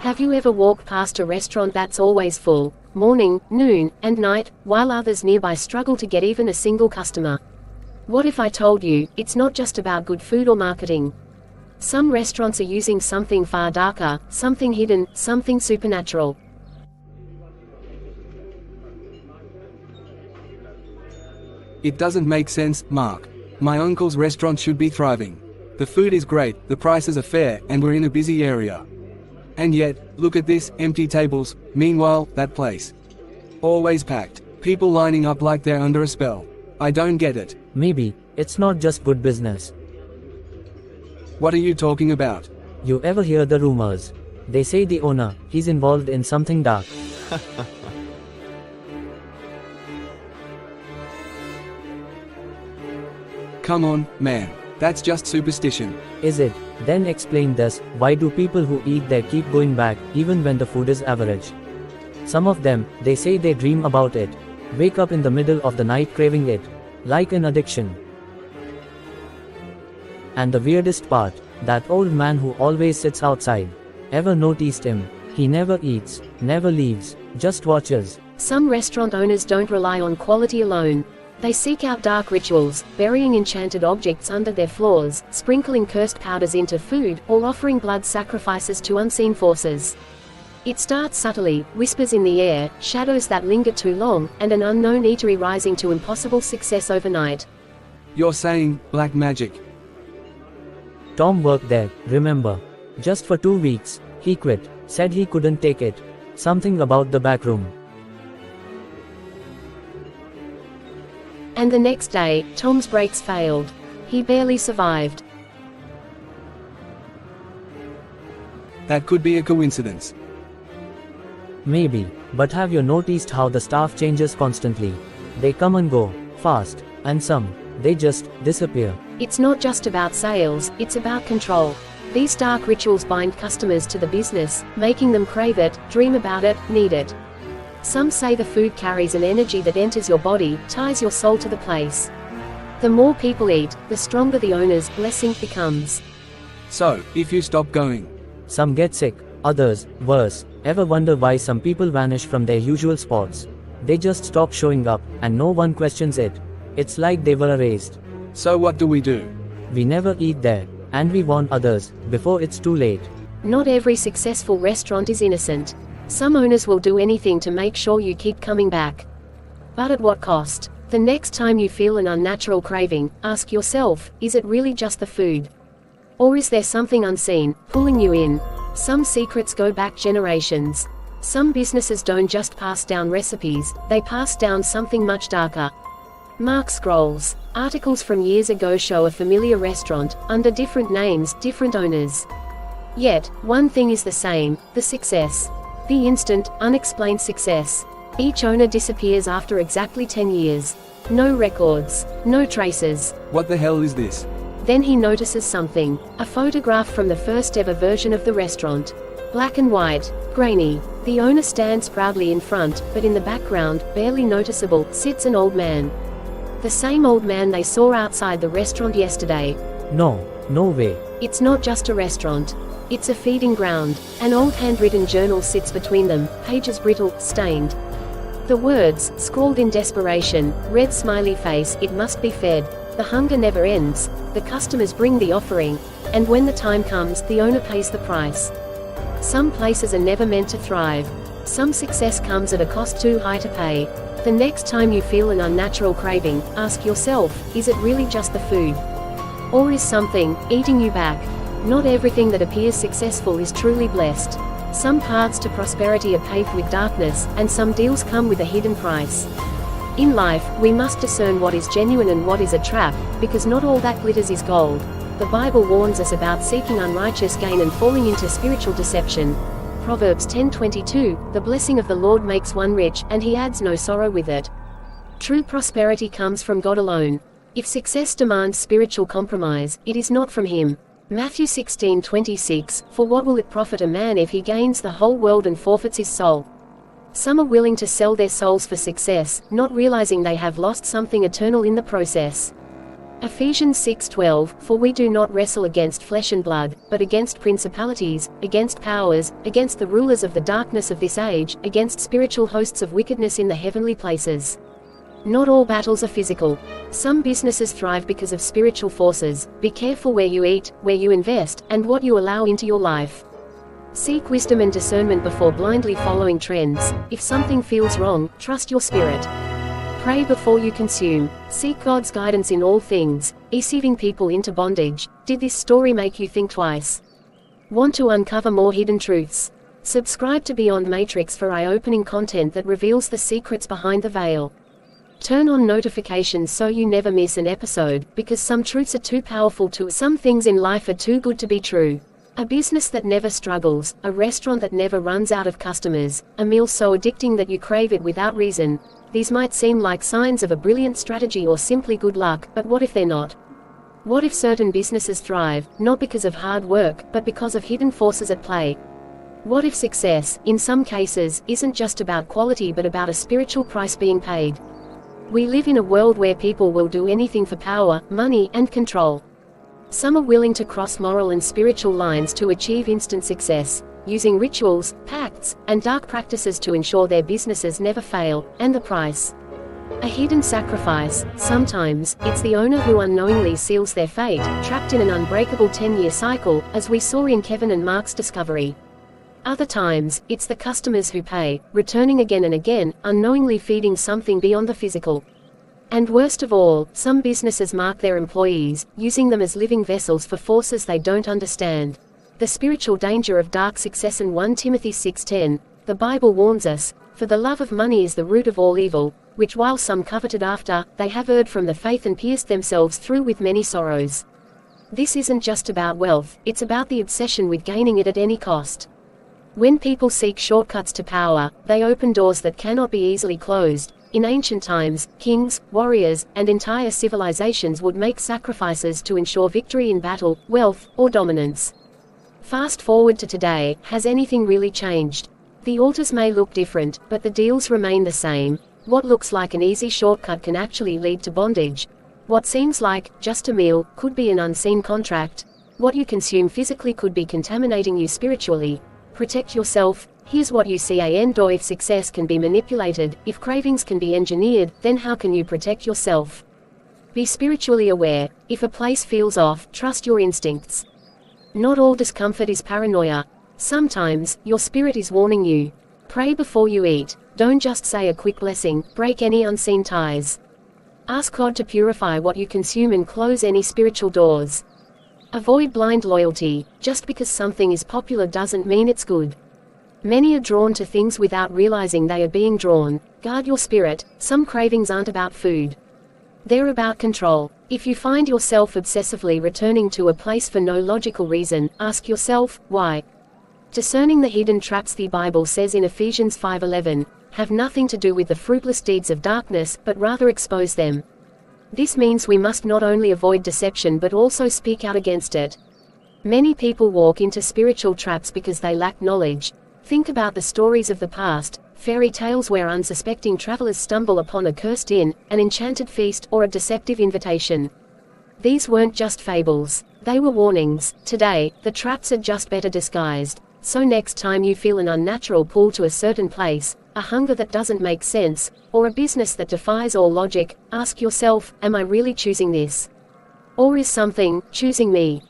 Have you ever walked past a restaurant that's always full, morning, noon, and night, while others nearby struggle to get even a single customer? What if I told you, it's not just about good food or marketing? Some restaurants are using something far darker, something hidden, something supernatural. It doesn't make sense, Mark. My uncle's restaurant should be thriving. The food is great, the prices are fair, and we're in a busy area. And yet, look at this, empty tables. Meanwhile, that place, always packed. People lining up like they're under a spell. I don't get it. Maybe it's not just good business. What are you talking about? You ever hear the rumors? They say the owner, he's involved in something dark. Come on, man. That's just superstition. Is it? Then explain this. Why do people who eat there keep going back, even when the food is average? Some of them, they say they dream about it. Wake up in the middle of the night craving it. Like an addiction. And the weirdest part, that old man who always sits outside. Ever noticed him? He never eats, never leaves, just watches. Some restaurant owners don't rely on quality alone. They seek out dark rituals, burying enchanted objects under their floors, sprinkling cursed powders into food, or offering blood sacrifices to unseen forces. It starts subtly, whispers in the air, shadows that linger too long, and an unknown eatery rising to impossible success overnight. You're saying, black magic? Tom worked there, remember? Just for 2 weeks, he quit, said he couldn't take it. Something about the back room. And the next day, Tom's brakes failed. He barely survived. That could be a coincidence. Maybe, but have you noticed how the staff changes constantly? They come and go, fast, and some, they just disappear. It's not just about sales, it's about control. These dark rituals bind customers to the business, making them crave it, dream about it, need it. Some say the food carries an energy that enters your body, ties your soul to the place. The more people eat, the stronger the owner's blessing becomes. So, if you stop going, some get sick, others, worse. Ever wonder why some people vanish from their usual spots? They just stop showing up, and no one questions it. It's like they were erased. So what do? We never eat there, and we warn others, before it's too late. Not every successful restaurant is innocent. Some owners will do anything to make sure you keep coming back. But at what cost? The next time you feel an unnatural craving, ask yourself, is it really just the food? Or is there something unseen, pulling you in? Some secrets go back generations. Some businesses don't just pass down recipes, they pass down something much darker. Mark scrolls. Articles from years ago show a familiar restaurant, under different names, different owners. Yet, one thing is the same, the success. The instant, unexplained success. Each owner disappears after exactly 10 years. No records, no traces. What the hell is this? Then he notices something. A photograph from the first ever version of the restaurant. Black and white, grainy. The owner stands proudly in front, but in the background, barely noticeable, sits an old man. The same old man they saw outside the restaurant yesterday. No way. It's not just a restaurant. It's a feeding ground. An old handwritten journal sits between them, pages brittle, stained. The words, scrawled in desperation, red smiley face, it must be fed. The hunger never ends. The customers bring the offering. And when the time comes, the owner pays the price. Some places are never meant to thrive. Some success comes at a cost too high to pay. The next time you feel an unnatural craving, ask yourself, is it really just the food? Or is something eating you back? Not everything that appears successful is truly blessed. Some paths to prosperity are paved with darkness, and some deals come with a hidden price. In life, we must discern what is genuine and what is a trap, because not all that glitters is gold. The Bible warns us about seeking unrighteous gain and falling into spiritual deception. Proverbs 10:22, the blessing of the Lord makes one rich, and he adds no sorrow with it. True prosperity comes from God alone. If success demands spiritual compromise, it is not from him. Matthew 16:26, for what will it profit a man if he gains the whole world and forfeits his soul? Some are willing to sell their souls for success, not realizing they have lost something eternal in the process. Ephesians 6:12, For we do not wrestle against flesh and blood, but against principalities, against powers, against the rulers of the darkness of this age, against spiritual hosts of wickedness in the heavenly places. Not all battles are physical. Some businesses thrive because of spiritual forces. Be careful where you eat, where you invest, and what you allow into your life. Seek wisdom and discernment before blindly following trends. If something feels wrong, trust your spirit. Pray before you consume. Seek God's guidance in all things. Deceiving people into bondage. Did this story make you think twice? Want to uncover more hidden truths? Subscribe to Beyond Matrix for eye-opening content that reveals the secrets behind the veil. Turn on notifications so you never miss an episode, because some truths are too powerful to. Some things in life are too good to be true. A business that never struggles, a restaurant that never runs out of customers, a meal so addicting that you crave it without reason. These might seem like signs of a brilliant strategy or simply good luck, but what if they're not? What if certain businesses thrive, not because of hard work, but because of hidden forces at play? What if success, in some cases, isn't just about quality but about a spiritual price being paid? We live in a world where people will do anything for power, money, and control. Some are willing to cross moral and spiritual lines to achieve instant success, using rituals, pacts, and dark practices to ensure their businesses never fail, and the price? A hidden sacrifice. Sometimes, it's the owner who unknowingly seals their fate, trapped in an unbreakable 10-year cycle, as we saw in Kevin and Mark's discovery. Other times, it's the customers who pay, returning again and again, unknowingly feeding something beyond the physical. And worst of all, some businesses mark their employees, using them as living vessels for forces they don't understand. The spiritual danger of dark success. In 1 Timothy 6:10, the Bible warns us, For the love of money is the root of all evil, which while some coveted after, they have erred from the faith and pierced themselves through with many sorrows. This isn't just about wealth, it's about the obsession with gaining it at any cost. When people seek shortcuts to power, they open doors that cannot be easily closed. In ancient times, kings, warriors, and entire civilizations would make sacrifices to ensure victory in battle, wealth, or dominance. Fast forward to today, has anything really changed? The altars may look different, but the deals remain the same. What looks like an easy shortcut can actually lead to bondage. What seems like just a meal could be an unseen contract. What you consume physically could be contaminating you spiritually. Protect yourself. Here's what you see. If success can be manipulated, if cravings can be engineered, then how can you protect yourself? Be spiritually aware. If a place feels off, trust your instincts. Not all discomfort is paranoia. Sometimes, your spirit is warning you. Pray before you eat. Don't just say a quick blessing, break any unseen ties. Ask God to purify what you consume and close any spiritual doors. Avoid blind loyalty. Just because something is popular doesn't mean it's good. Many are drawn to things without realizing they are being drawn. Guard your spirit. Some cravings aren't about food. They're about control. If you find yourself obsessively returning to a place for no logical reason, ask yourself, why? Discerning the hidden traps. The Bible says in Ephesians 5:11, have nothing to do with the fruitless deeds of darkness, but rather expose them. This means we must not only avoid deception but also speak out against it. Many people walk into spiritual traps because they lack knowledge. Think about the stories of the past, fairy tales where unsuspecting travelers stumble upon a cursed inn, an enchanted feast, or a deceptive invitation. These weren't just fables. They were warnings. Today, the traps are just better disguised. So next time you feel an unnatural pull to a certain place, a hunger that doesn't make sense, or a business that defies all logic, ask yourself, am I really choosing this? Or is something choosing me?